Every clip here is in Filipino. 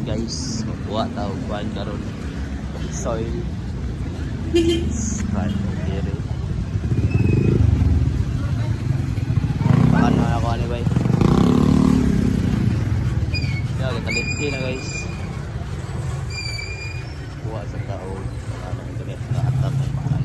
guys, makuha tao kuan karon soil right here. Paano na ako ani bay? Ya kita lihat na guys. Kuha sa tao para ito na atap ng mahal.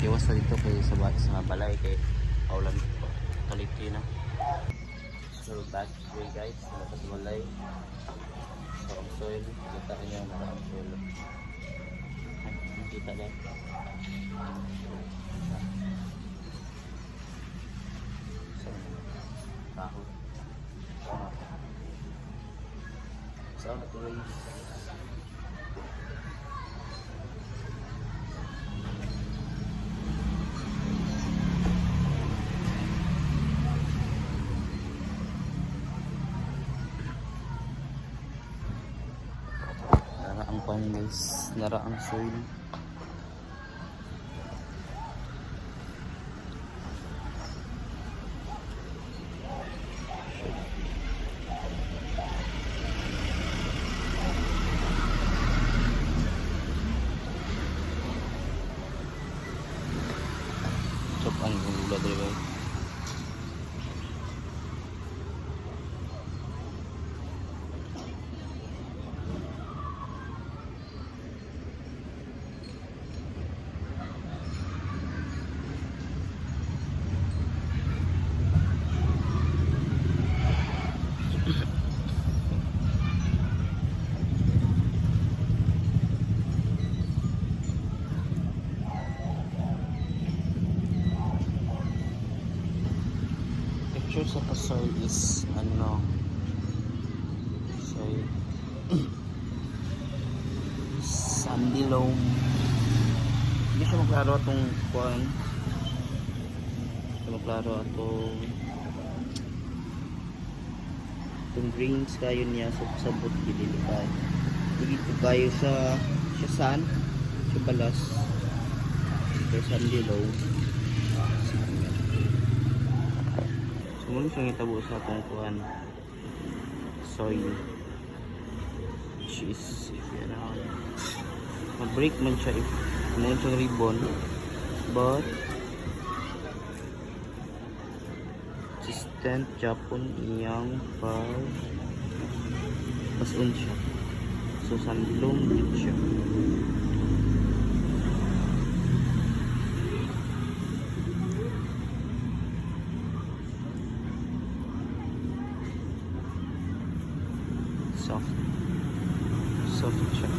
Iwas na dito kay sa balay kay kaulan kaliti na. So back way guys, sa balay sa soil, kita niyo na ang soil. Kita na. So taho. So guys, ang pan guys, nara ang soil. Chop ang gula dito guys. Sa soil is ano soil sandy loam. Hindi siya maklaro itong kuan, hindi maklaro itong greens kayo niya sa sabot gililipan. Hindi po kayo sa sun sa balas sa sandy loam. Muli siyang itabo sa akong kuhan soil, which is if you know, mag-break man siya if muli siyang ribbon, but consistent Japon iyang pasun siya, so sandilong din siya. Soft siya.